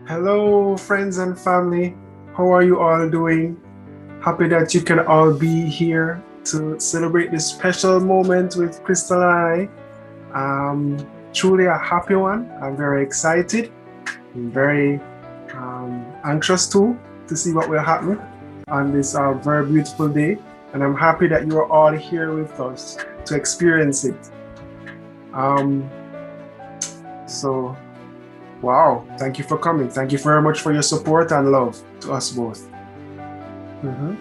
Hello, friends and family. How are you all doing? Happy that you can all be here to celebrate this special moment with Crystal and I. Truly a happy one. I'm very excited. I'm very anxious too to see what will happen on this very beautiful day. And I'm happy that you are all here with us to experience it. Um, so Wow, thank you for coming. Thank you very much for your support and love to us both. Mhm.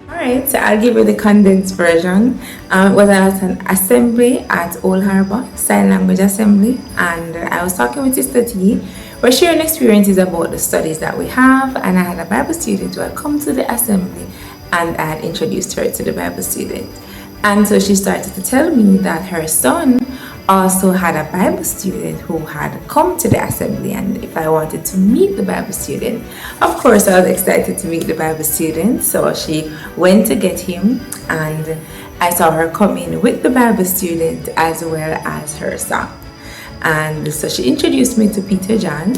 Alright, so I'll give you the condensed version. It was at an assembly at Old Harbor, Sign Language Assembly, and I was talking with Sister T. We're sharing experiences about the studies that we have, and I had a Bible student who had come to the assembly, and I had introduced her to the Bible student. And so she started to tell me that her son also had a Bible student who had come to the assembly, and if I wanted to meet the Bible student, of course I was excited to meet the Bible student. So she went to get him, and I saw her come in with the Bible student as well as her son. And so she introduced me to Peter John,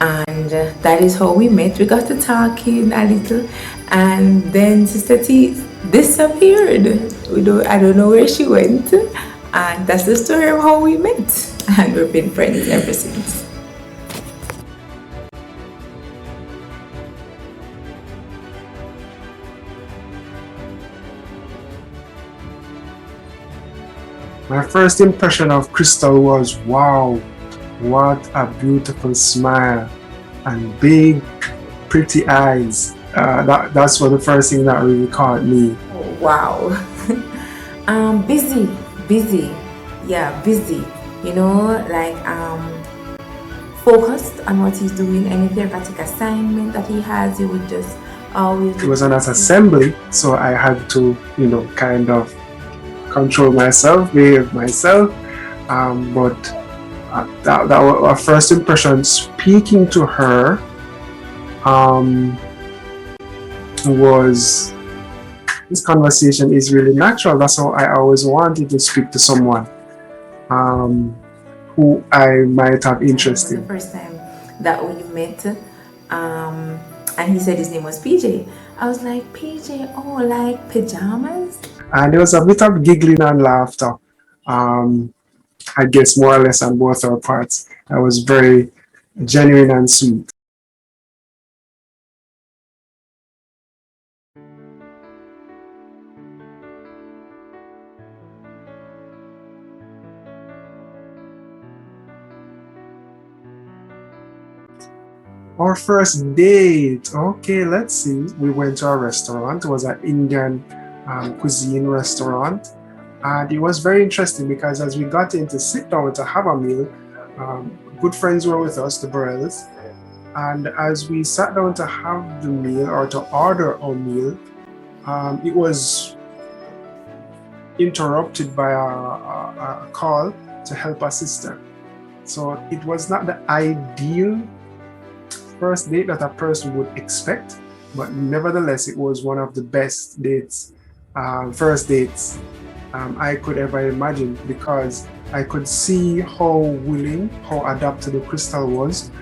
and that is how we met. We got to talking a little, and then Sister T disappeared. I don't know where she went, and that's the story of how we met, and we've been friends ever since. My first impression of Crystal was wow, what a beautiful smile and big, pretty eyes. That's what the first thing that really caught me. Oh, wow. Busy, busy, yeah, busy. Like focused on what he's doing. Any therapeutic assignment that he has, he would just always. It was an assembly, so I had to, kind of control myself, behave myself. But that was our first impression. Speaking to her was this conversation is really natural. That's how I always wanted to speak to someone who I might have interest The in. first time that we met, and he said his name was PJ. I was like, PJ, oh, like pajamas? And there was a bit of giggling and laughter. I guess more or less on both our parts. I was very genuine and sweet. Our first date. Okay, let's see. We went to a restaurant. It was an Indian cuisine restaurant. And it was very interesting because as we got in to sit down to have a meal, good friends were with us, the Burrells. And as we sat down to have the meal or to order our meal, it was interrupted by a call to help a sister. So it was not the ideal first date that a person would expect, but nevertheless, it was one of the best dates, first dates I could ever imagine because I could see how willing, how adaptable Crystal was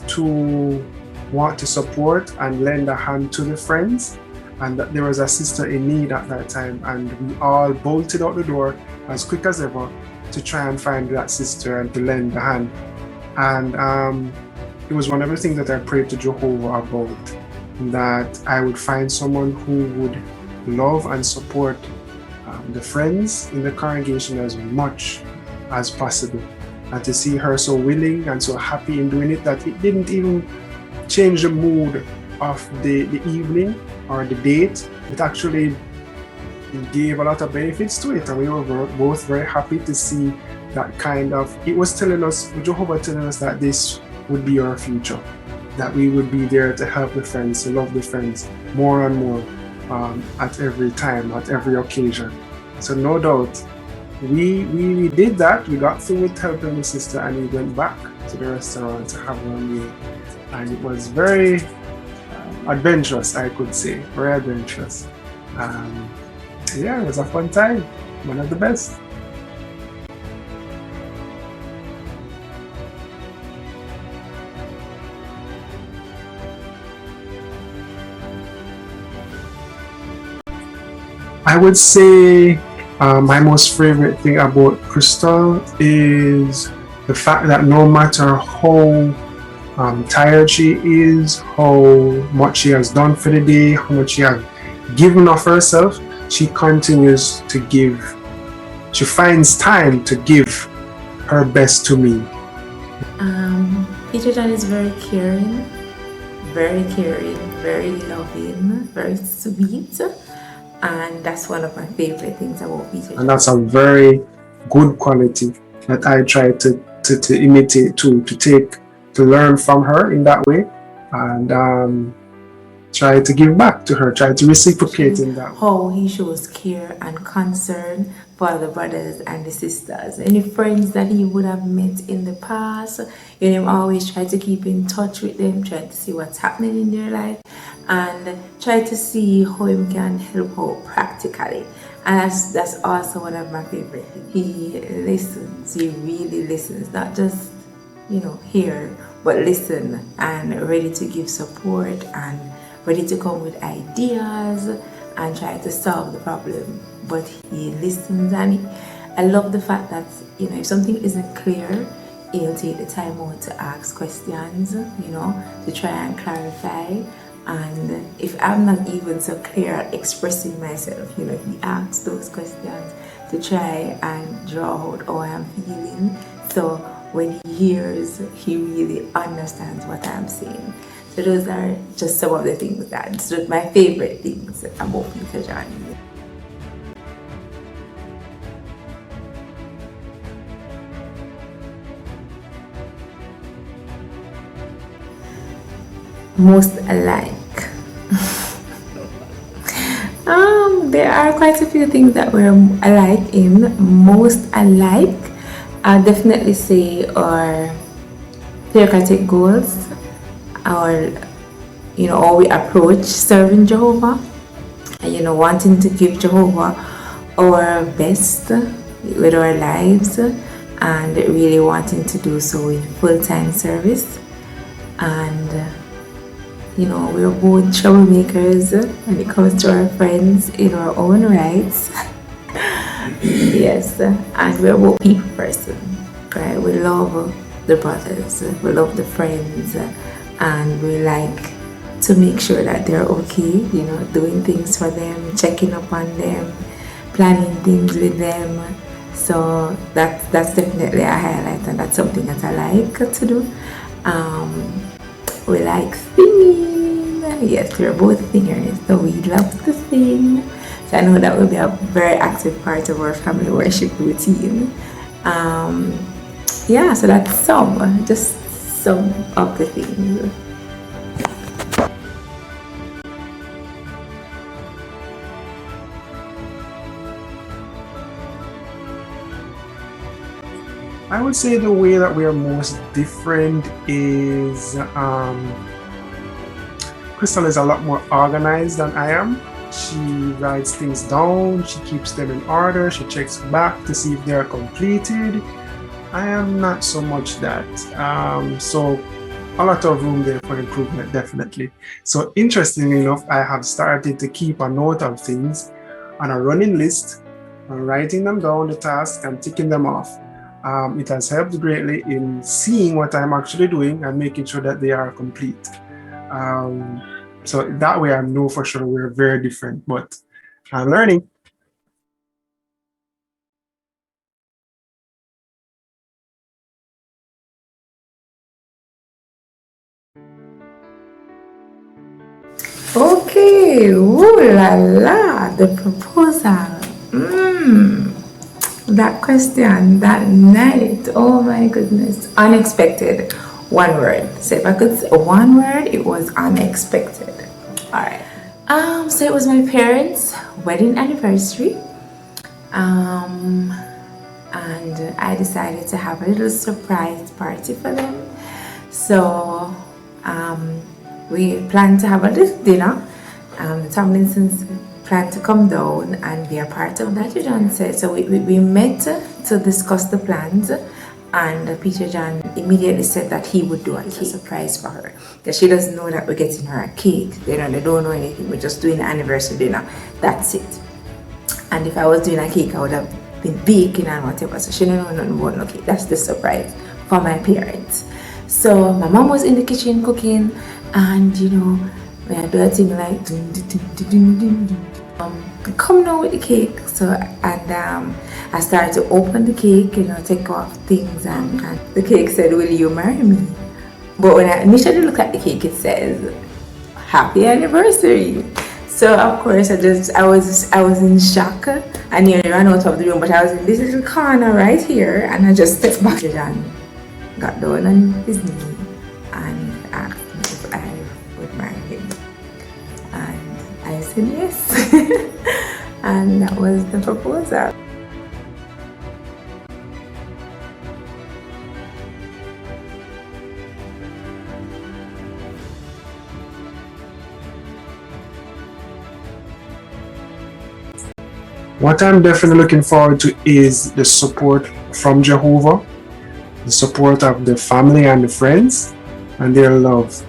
to want to support and lend a hand to the friends, and that there was a sister in need at that time, and we all bolted out the door as quick as ever to try and find that sister and to lend a hand. And it was one of the things that I prayed to Jehovah about, that I would find someone who would love and support the friends in the congregation as much as possible. And to see her so willing and so happy in doing it that it didn't even change the mood of the evening or the date. It actually gave a lot of benefits to it, and we were both very happy to see that kind of, it was telling us, Jehovah telling us that this would be our future, that we would be there to help the friends, to love the friends more and more at every time, at every occasion. So no doubt, we did that. We got through with helping the sister, and we went back to the restaurant to have our meal. and it was very adventurous, I could say, very adventurous. Um, yeah, it was a fun time, one of the best. I would say my most favorite thing about Crystal is the fact that no matter how tired she is, how much she has done for the day, how much she has given of herself, she continues to give. She finds time to give her best to me. Peter John is very caring, very loving, very sweet, and that's one of my favorite things about Peter And John. that's a very good quality that I try to imitate too, to learn from her in that way, and try to give back to her, try to reciprocate in that way. How he shows care and concern for the brothers and the sisters. Any friends that he would have met in the past, him always try to keep in touch with them, try to see what's happening in their life, and try to see how he can help out practically. And that's also one of my favorite things. He listens, he really listens, not just hear, but listen and ready to give support and ready to come with ideas and try to solve the problem. But he listens, and I love the fact that if something isn't clear, he'll take the time out to ask questions, to try and clarify. And if I'm not even so clear at expressing myself, he asks those questions to try and draw out how I'm feeling. So when he hears, he really understands what I'm saying. So those are just some of the things that's my favorite things about Peter John. Most alike. There are quite a few things that we're alike in. Most alike, I'll definitely say our theocratic goals, our how we approach serving Jehovah, and wanting to give Jehovah our best with our lives, and really wanting to do so with full-time service. And we're both troublemakers when it comes to our friends in our own rights. Yes, and we're both people person, right? We love the brothers, we love the friends, and we like to make sure that they're okay, doing things for them, checking up on them, planning things with them. So that's definitely a highlight, and that's something that I like to do. We like singing. Yes, we're both singers, so we love to sing. So I know that will be a very active part of our family worship routine. Yeah, so that's just some of the things. I would say the way that we are most different is Crystal is a lot more organized than I am. She writes things down, she keeps them in order, she checks back to see if they are completed. I am not so much that. So a lot of room there for improvement, definitely. So interestingly enough, I have started to keep a note of things on a running list, writing them down, the tasks, and ticking them off. It has helped greatly in seeing what I'm actually doing and making sure that they are complete. So that way I know for sure we're very different, but I'm learning. Okay, ooh la la, the proposal. That question that night, oh my goodness, unexpected. One word. So if I could say one word, it was unexpected. All right. So it was my parents' wedding anniversary. And I decided to have a little surprise party for them. So We planned to have a little dinner. The Tomlinsons planned to come down and be a part of that, John said. So we met to discuss the plans, and Peter John immediately said that he would do a cake surprise for her. Because she doesn't know that we're getting her a cake. They don't know anything. We're just doing an anniversary dinner. That's it. And if I was doing a cake, I would have been baking and whatever. So she didn't know nothing about no cake. That's the surprise for my parents. So my mom was in the kitchen cooking, and we had do a thing like come now with the cake. So and I started to open the cake, take off things, and the cake said, "Will you marry me?" But when I initially looked at the cake, it says, "Happy anniversary." So of course I was in shock. I nearly ran out of the room, but I was in this little corner right here, and I just stepped back and got down on his knee and asked me if I would marry him. And I said yes. And that was the proposal. What I'm definitely looking forward to is the support from Jehovah, the support of the family and the friends, and their love.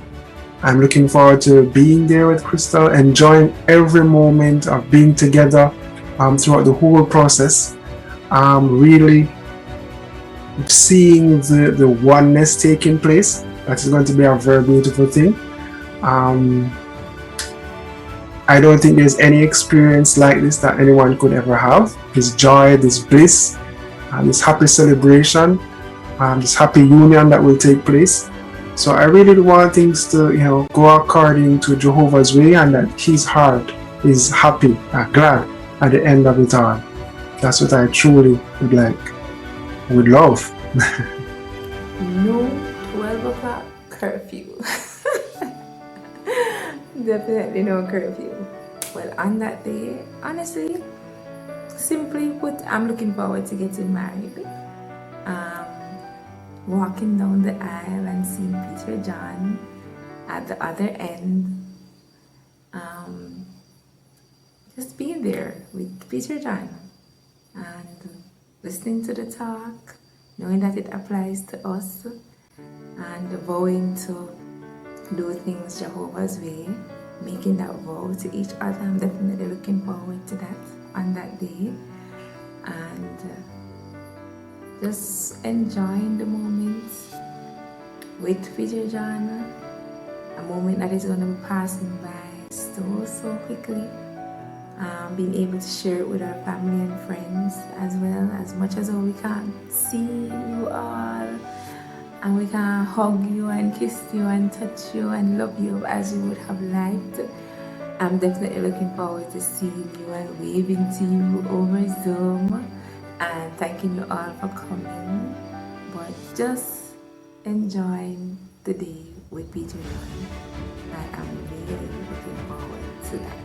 I'm looking forward to being there with Crystal, enjoying every moment of being together throughout the whole process. Really seeing the oneness taking place. That is going to be a very beautiful thing. I don't think there's any experience like this that anyone could ever have. This joy, this bliss, this happy celebration, this happy union that will take place. So I really want things to, go according to Jehovah's way, and that his heart is happy and glad at the end of it all. That's what I truly would like, would love. No 12 o'clock curfew. Definitely no curfew. Well, on that day, honestly, simply put, I'm looking forward to getting married. Walking down the aisle and seeing Peter John at the other end. Just being there with Peter John and listening to the talk, knowing that it applies to us, and vowing to do things Jehovah's way, making that vow to each other. I'm definitely looking forward to that on that day, and just enjoying the moment with Peter John, a moment that is going to be passing by so quickly. Being able to share it with our family and friends as well, as much as we can see you all, and we can hug you and kiss you and touch you and love you as you would have liked. I'm definitely looking forward to seeing you and waving to you over Zoom, and thanking you all for coming, but just enjoying the day with Peter John. I am really looking forward to that.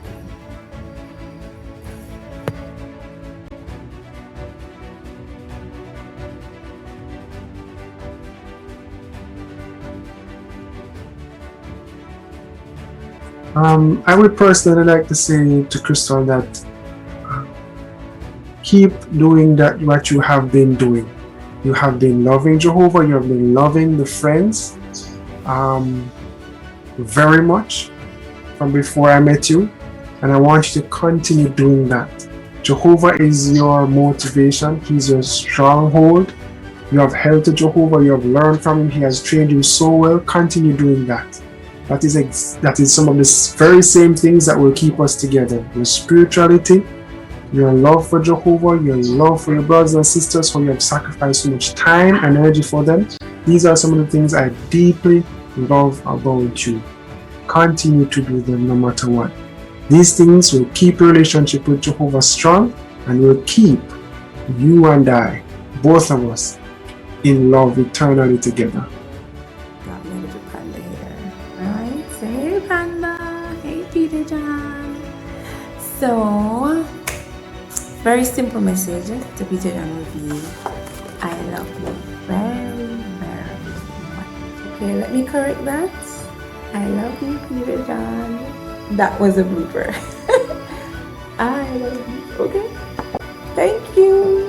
I would personally like to say to Crystal that keep doing that what you have been doing. You have been loving Jehovah, you have been loving the friends very much from before I met you, and I want you to continue doing that. Jehovah is your motivation, he's your stronghold. You have held to Jehovah, you have learned from him, he has trained you so well. Continue doing that. That is some of the very same things that will keep us together. Your spirituality, your love for Jehovah, your love for your brothers and sisters, how you have sacrificed so much time and energy for them. These are some of the things I deeply love about you. Continue to do them no matter what. These things will keep your relationship with Jehovah strong, and will keep you and I, both of us, in love eternally together. Hey Panda, hey Peter John. So, very simple message to Peter John would be, I love you very, very much. Okay, let me correct that. I love you, Peter John. That was a blooper. I love you. Okay. Thank you.